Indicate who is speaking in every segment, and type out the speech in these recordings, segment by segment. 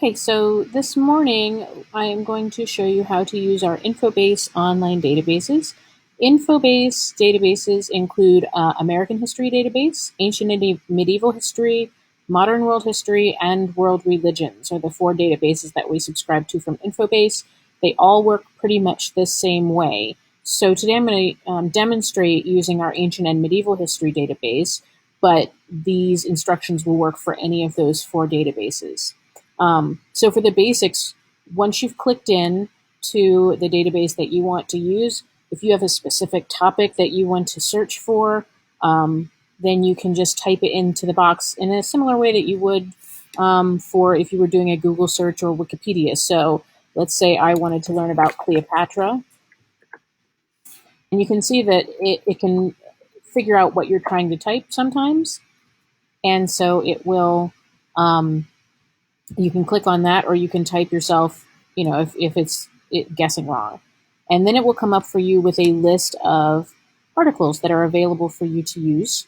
Speaker 1: Okay, so this morning I am going to show you how to use our InfoBase online databases. InfoBase databases include American History Database, Ancient and Medieval History, Modern World History, and World Religions are the four databases that we subscribe to from InfoBase. They all work pretty much the same way. So today I'm going to demonstrate using our Ancient and Medieval History database, but these instructions will work for any of those four databases. So for the basics, once you've clicked in to the database that you want to use, if you have a specific topic that you want to search for, then you can just type it into the box in a similar way that you would for if you were doing a Google search or Wikipedia. So let's say I wanted to learn about Cleopatra, and you can see that it can figure out what you're trying to type sometimes, and so it will you can click on that, or you can type yourself, if it's guessing wrong. And then it will come up for you with a list of articles that are available for you to use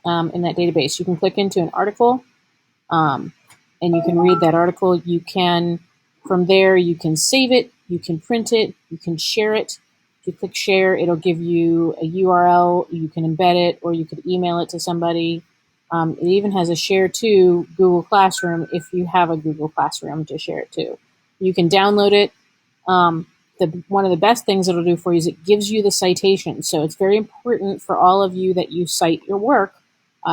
Speaker 1: in that database. You can click into an article and you can read that article. You can, from there, you can save it, you can print it, you can share it. If you click share, it'll give you a URL, you can embed it, or you could email it to somebody. It even has a share to Google Classroom if you have a Google Classroom to share it to. You can download it. One of the best things it'll do for you is it gives you the citation. So it's very important for all of you that you cite your work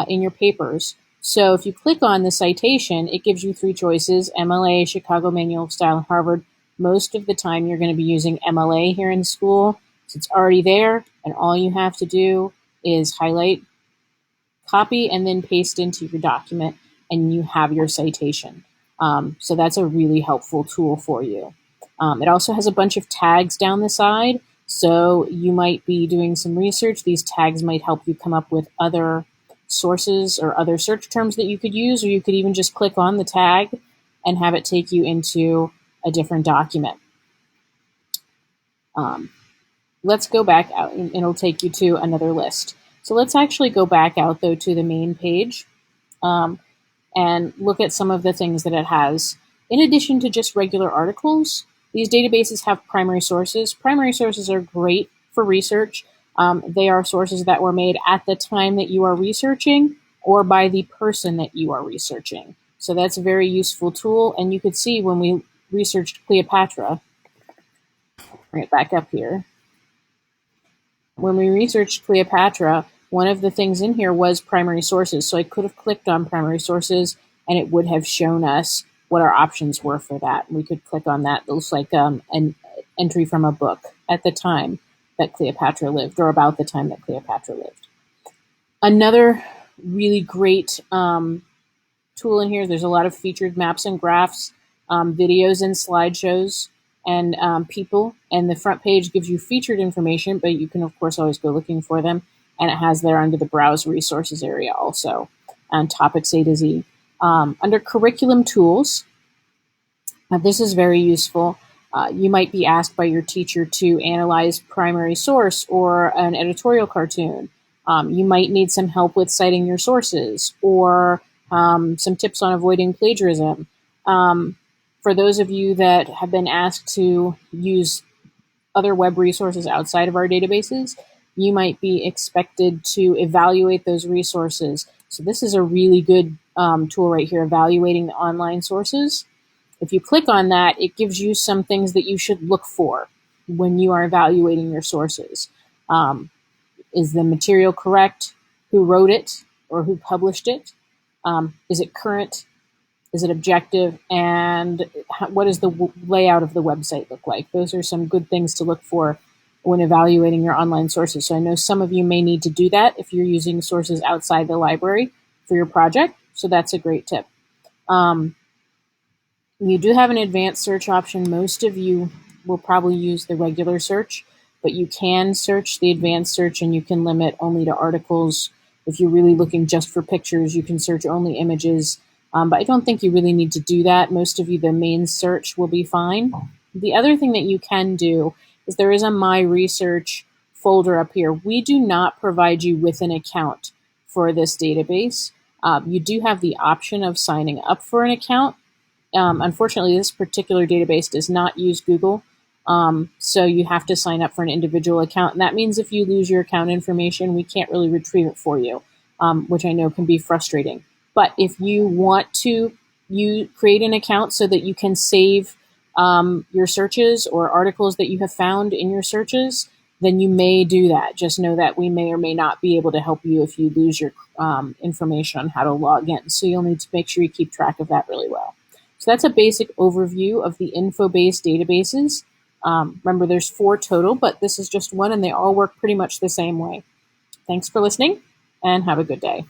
Speaker 1: in your papers. So if you click on the citation, it gives you three choices: MLA, Chicago Manual of Style, and Harvard. Most of the time you're going to be using MLA here in school. So it's already there, and all you have to do is highlight, copy, and then paste into your document, and you have your citation. So that's a really helpful tool for you. It also has a bunch of tags down the side, so you might be doing some research. These tags might help you come up with other sources or other search terms that you could use, or you could even just click on the tag and have it take you into a different document. Let's go back out, and it'll take you to another list. So let's actually go back out, though, to the main page and look at some of the things that it has. In addition to just regular articles, these databases have primary sources. Primary sources are great for research. They are sources that were made at the time that you are researching or by the person that you are researching. So that's a very useful tool. And you could see when we researched Cleopatra, bring it back up here. When we researched Cleopatra, one of the things in here was primary sources. So I could have clicked on primary sources and it would have shown us what our options were for that. We could click on that. It looks like an entry from a book at the time that Cleopatra lived, or about the time that Cleopatra lived. Another really great tool in here, there's a lot of featured maps and graphs, videos and slideshows, and people. And the front page gives you featured information, but you can, of course, always go looking for them. And it has there under the Browse Resources area also, and Topics A to Z. Under Curriculum Tools, this is very useful. You might be asked by your teacher to analyze primary source or an editorial cartoon. You might need some help with citing your sources, or some tips on avoiding plagiarism. For those of you that have been asked to use other web resources outside of our databases, you might be expected to evaluate those resources. So this is a really good tool right here, evaluating the online sources. If you click on that, it gives you some things that you should look for when you are evaluating your sources. Is the material correct? Who wrote it or who published it? Is it current? Is it objective? And what does the layout of the website look like? Those are some good things to look for when evaluating your online sources. So I know some of you may need to do that if you're using sources outside the library for your project. So that's a great tip. You do have an advanced search option. Most of you will probably use the regular search, but you can search the advanced search, and you can limit only to articles. If you're really looking just for pictures, you can search only images. But I don't think you really need to do that. Most of you, the main search will be fine. The other thing that you can do is there is a My Research folder up here. We do not provide you with an account for this database. You do have the option of signing up for an account, Unfortunately, this particular database does not use Google. So you have to sign up for an individual account. And that means if you lose your account information, we can't really retrieve it for you, which I know can be frustrating. But if you want to, you create an account so that you can save your searches or articles that you have found in your searches, then you may do that. Just know that we may or may not be able to help you if you lose your information on how to log in. So you'll need to make sure you keep track of that really well. So that's a basic overview of the InfoBase databases. Remember, there's 4 total, but this is just one, and they all work pretty much the same way. Thanks for listening, and have a good day.